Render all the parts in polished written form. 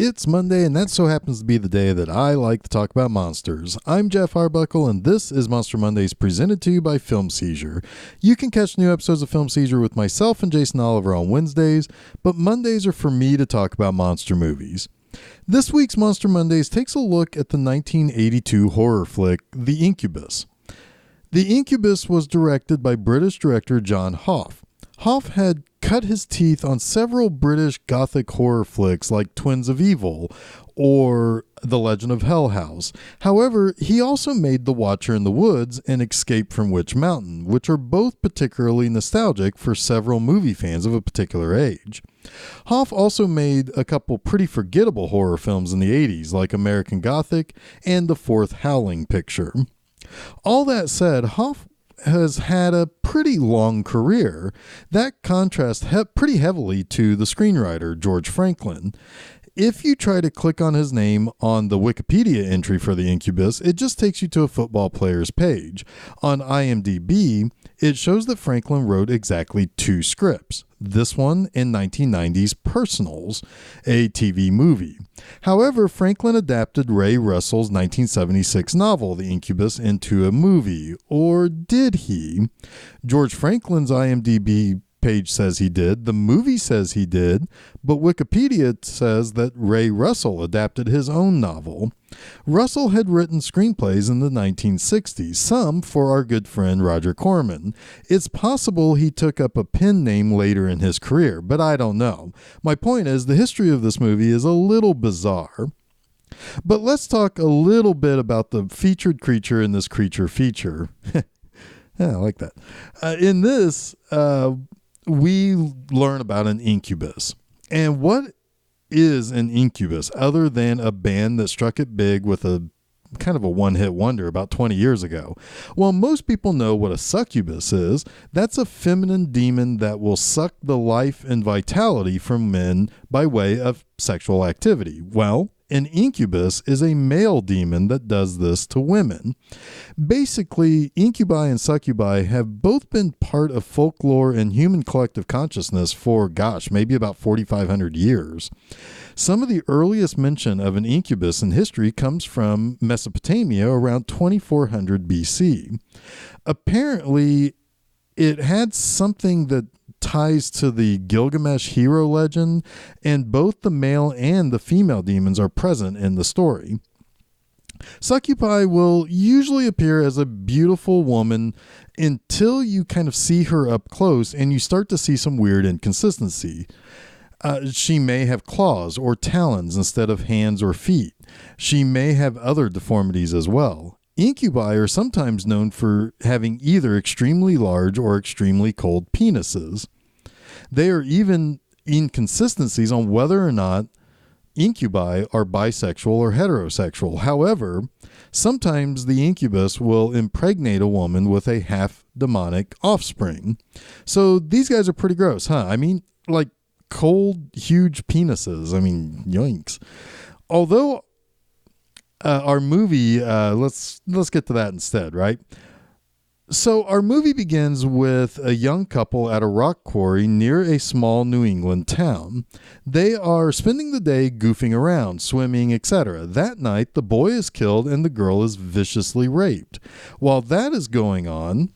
It's Monday, and that so happens to be the day that I like to talk about monsters. I'm Geoff Arbuckle, and this is Monster Mondays presented to you by Film Seizure. You can catch new episodes of Film Seizure with myself and Jason Oliver on Wednesdays, but Mondays are for me to talk about monster movies. This week's Monster Mondays takes a look at the 1982 horror flick, The Incubus. The Incubus was directed by British director John Hoff. Hoff had cut his teeth on several British gothic horror flicks like Twins of Evil or The Legend of Hell House. However, he also made The Watcher in the Woods and Escape from Witch Mountain, which are both particularly nostalgic for several movie fans of a particular age. Hoff also made a couple pretty forgettable horror films in the 80s like American Gothic and The Fourth Howling Picture. All that said, Hoff has had a pretty long career. That contrasts pretty heavily to the screenwriter George Franklin. If you try to click on his name on the Wikipedia entry for The Incubus, it just takes you to a football player's page. On IMDb, it shows that Franklin wrote exactly 2 scripts. This one and 1990's Personals, a TV movie. However, Franklin adapted Ray Russell's 1976 novel, The Incubus, into a movie. Or did he? George Franklin's IMDb page says he did, the movie says he did, but Wikipedia says that Ray Russell adapted his own novel. Russell had written screenplays in the 1960s, some for our good friend Roger Corman. It's possible he took up a pen name later in his career, but I don't know. My point is, the history of this movie is a little bizarre. But let's talk a little bit about the featured creature in this creature feature. Yeah, I like that. In this, we learn about an incubus. And what is an incubus other than a band that struck it big with a kind of a one-hit wonder about 20 years ago? Well, most people know what a succubus is. That's a feminine demon that will suck the life and vitality from men by way of sexual activity. Well, an incubus is a male demon that does this to women. Basically, incubi and succubi have both been part of folklore and human collective consciousness for, maybe about 4,500 years. Some of the earliest mention of an incubus in history comes from Mesopotamia around 2400 BC. Apparently, it had something that ties to the Gilgamesh hero legend, and both the male and the female demons are present in the story. Succubi will usually appear as a beautiful woman until you kind of see her up close and you start to see some weird inconsistency. She may have claws or talons instead of hands or feet. She may have other deformities as well. Incubi are sometimes known for having either extremely large or extremely cold penises. There are even inconsistencies on whether or not incubi are bisexual or heterosexual. However, sometimes the incubus will impregnate a woman with a half-demonic offspring. So these guys are pretty gross, huh? I mean, like cold, huge penises. I mean, yoinks. Although our movie, let's get to that instead, right? So our movie begins with a young couple at a rock quarry near a small New England town. They are spending the day goofing around, swimming, etc. That night, the boy is killed and the girl is viciously raped. While that is going on,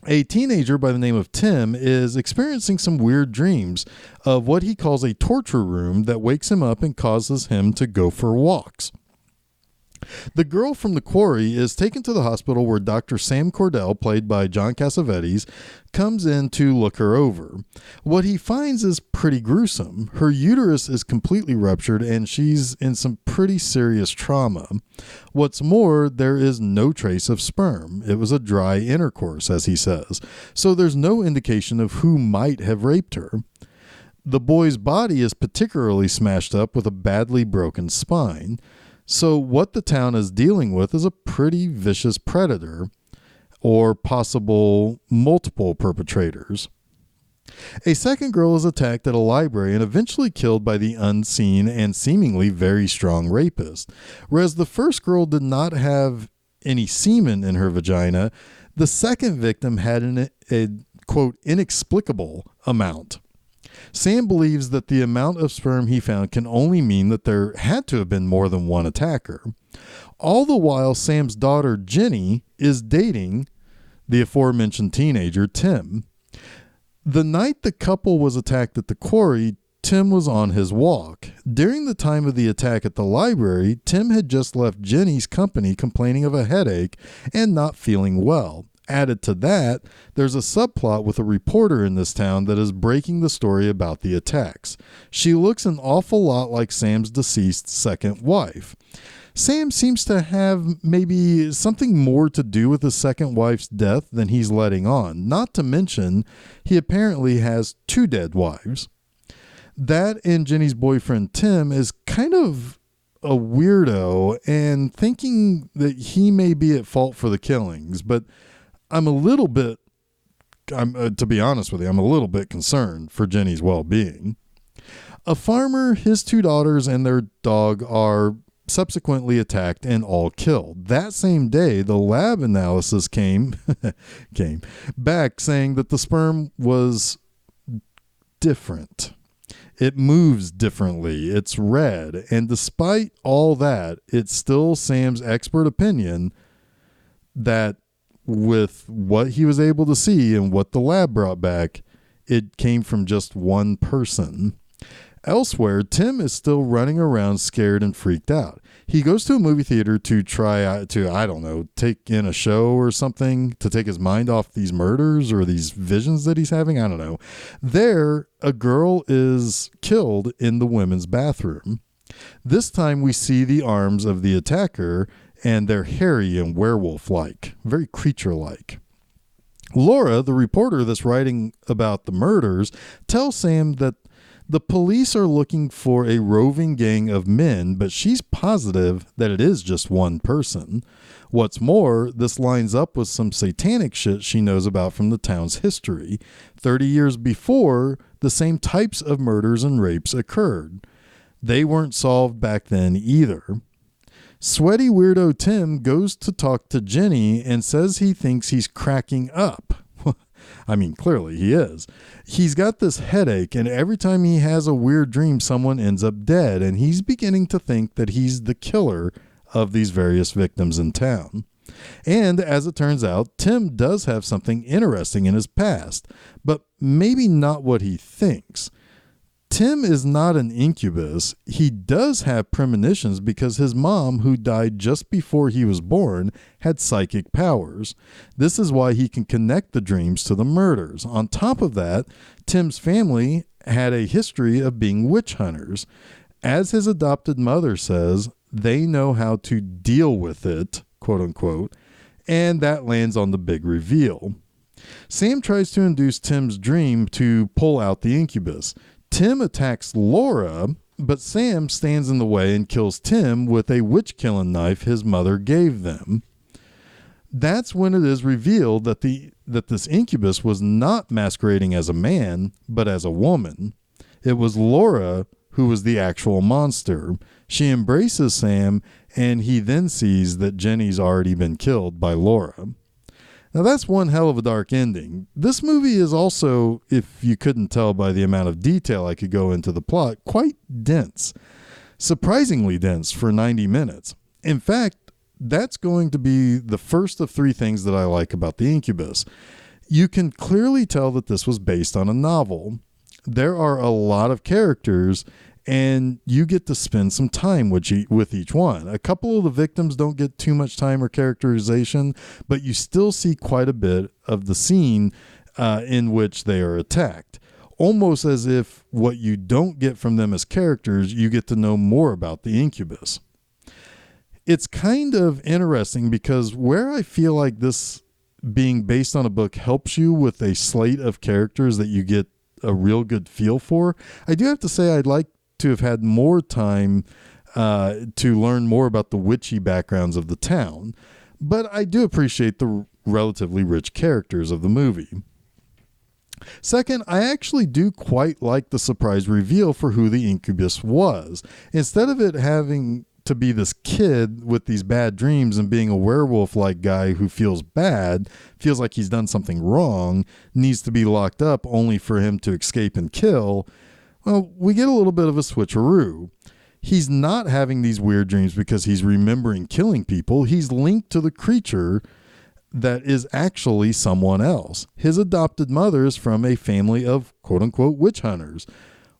a teenager by the name of Tim is experiencing some weird dreams of what he calls a torture room that wakes him up and causes him to go for walks. The girl from the quarry is taken to the hospital where Dr. Sam Cordell, played by John Cassavetes, comes in to look her over. What he finds is pretty gruesome. Her uterus is completely ruptured and she's in some pretty serious trauma. What's more, there is no trace of sperm. It was a dry intercourse, as he says. So there's no indication of who might have raped her. The boy's body is particularly smashed up with a badly broken spine. So what the town is dealing with is a pretty vicious predator or possible multiple perpetrators. A second girl is attacked at a library and eventually killed by the unseen and seemingly very strong rapist. Whereas the first girl did not have any semen in her vagina, the second victim had a quote, inexplicable amount. Sam believes that the amount of sperm he found can only mean that there had to have been more than one attacker. All the while, Sam's daughter, Jenny, is dating the aforementioned teenager, Tim. The night the couple was attacked at the quarry, Tim was on his walk. During the time of the attack at the library, Tim had just left Jenny's company complaining of a headache and not feeling well. Added to that, there's a subplot with a reporter in this town that is breaking the story about the attacks. She looks an awful lot like Sam's deceased second wife. Sam seems to have maybe something more to do with his second wife's death than he's letting on. Not to mention, he apparently has 2 dead wives. That and Jenny's boyfriend Tim is kind of a weirdo, and thinking that he may be at fault for the killings, but to be honest with you, I'm a little bit concerned for Jenny's well-being. A farmer, his 2 daughters, and their dog are subsequently attacked and all killed. That same day, the lab analysis came back saying that the sperm was different. It moves differently. It's red. And despite all that, it's still Sam's expert opinion that with what he was able to see and what the lab brought back, it came from just one person. Elsewhere, Tim is still running around scared and freaked out. He goes to a movie theater to try to, I don't know, take in a show or something to take his mind off these murders or these visions that he's having. I don't know. There, a girl is killed in the women's bathroom. This time we see the arms of the attacker, and they're hairy and werewolf-like, very creature-like. Laura, the reporter that's writing about the murders, tells Sam that the police are looking for a roving gang of men, but she's positive that it is just one person. What's more, this lines up with some satanic shit she knows about from the town's history. 30 years before, the same types of murders and rapes occurred. They weren't solved back then either. Sweaty weirdo Tim goes to talk to Jenny and says he thinks he's cracking up. I mean, clearly he is. He's got this headache, and every time he has a weird dream, someone ends up dead, and he's beginning to think that he's the killer of these various victims in town. And as it turns out, Tim does have something interesting in his past, but maybe not what he thinks. Tim is not an incubus. He does have premonitions because his mom, who died just before he was born, had psychic powers. This is why he can connect the dreams to the murders. On top of that, Tim's family had a history of being witch hunters. As his adopted mother says, they know how to deal with it, quote unquote, and that lands on the big reveal. Sam tries to induce Tim's dream to pull out the incubus. Tim attacks Laura, but Sam stands in the way and kills Tim with a witch-killing knife his mother gave them. That's when it is revealed that this incubus was not masquerading as a man, but as a woman. It was Laura who was the actual monster. She embraces Sam, and he then sees that Jenny's already been killed by Laura. Now that's one hell of a dark ending. This movie is also, if you couldn't tell by the amount of detail I could go into the plot, quite dense. Surprisingly dense for 90 minutes. In fact, that's going to be the first of 3 things that I like about The Incubus. You can clearly tell that this was based on a novel. There are a lot of characters, and you get to spend some time with each one. A couple of the victims don't get too much time or characterization, but you still see quite a bit of the scene in which they are attacked. Almost as if what you don't get from them as characters, you get to know more about the incubus. It's kind of interesting because where I feel like this being based on a book helps you with a slate of characters that you get a real good feel for, I do have to say I'd like to have had more time to learn more about the witchy backgrounds of the town, but I do appreciate the relatively rich characters of the movie. Second, I actually do quite like the surprise reveal for who the incubus was. Instead of it having to be this kid with these bad dreams and being a werewolf-like guy who feels bad, feels like he's done something wrong, needs to be locked up only for him to escape and kill, well, we get a little bit of a switcheroo. He's not having these weird dreams because he's remembering killing people. He's linked to the creature that is actually someone else. His adopted mother is from a family of quote-unquote witch hunters.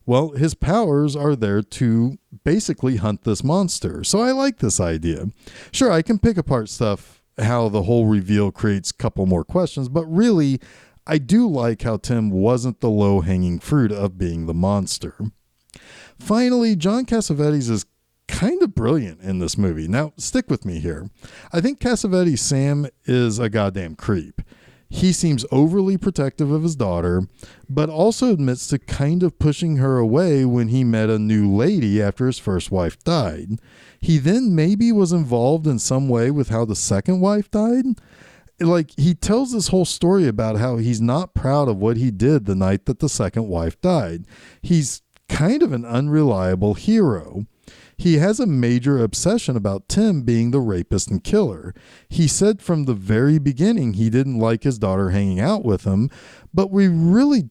Well, his powers are there to basically hunt this monster. So I like this idea. Sure, I can pick apart stuff, how the whole reveal creates a couple more questions, but really, I do like how Tim wasn't the low-hanging fruit of being the monster. Finally, John Cassavetes is kind of brilliant in this movie. Now, stick with me here. I think Cassavetes' Sam is a goddamn creep. He seems overly protective of his daughter, but also admits to kind of pushing her away when he met a new lady after his first wife died. He then maybe was involved in some way with how the second wife died. Like, he tells this whole story about how he's not proud of what he did the night that the second wife died. He's kind of an unreliable hero. He has a major obsession about Tim being the rapist and killer. He said from the very beginning he didn't like his daughter hanging out with him, but we really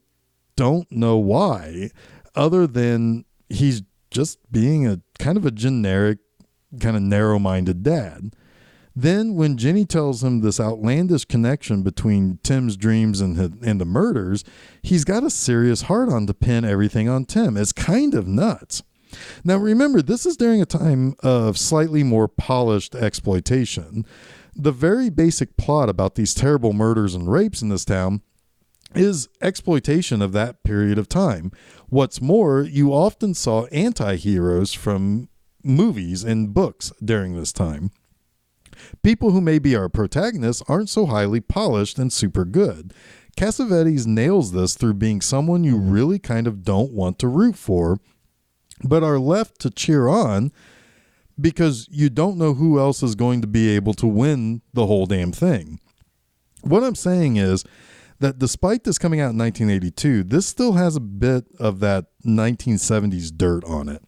don't know why, other than he's just being a kind of a generic, kind of narrow-minded dad. Then when Jenny tells him this outlandish connection between Tim's dreams and the murders, he's got a serious hard-on to pin everything on Tim. It's kind of nuts. Now, remember, this is during a time of slightly more polished exploitation. The very basic plot about these terrible murders and rapes in this town is exploitation of that period of time. What's more, you often saw anti-heroes from movies and books during this time. People who may be our protagonists aren't so highly polished and super good. Cassavetes nails this through being someone you really kind of don't want to root for, but are left to cheer on because you don't know who else is going to be able to win the whole damn thing. What I'm saying is that despite this coming out in 1982, this still has a bit of that 1970s dirt on it.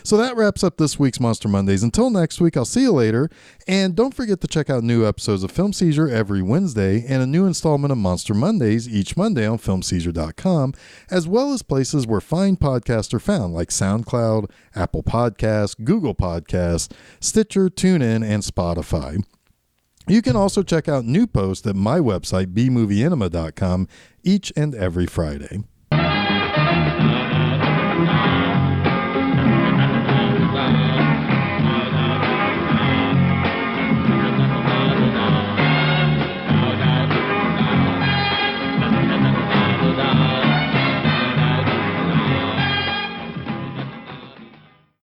So that wraps up this week's Monster Mondays. Until next week, I'll see you later. And don't forget to check out new episodes of Film Seizure every Wednesday and a new installment of Monster Mondays each Monday on FilmSeizure.com, as well as places where fine podcasts are found like SoundCloud, Apple Podcasts, Google Podcasts, Stitcher, TuneIn, and Spotify. You can also check out new posts at my website, bmovieenema.com, each and every Friday.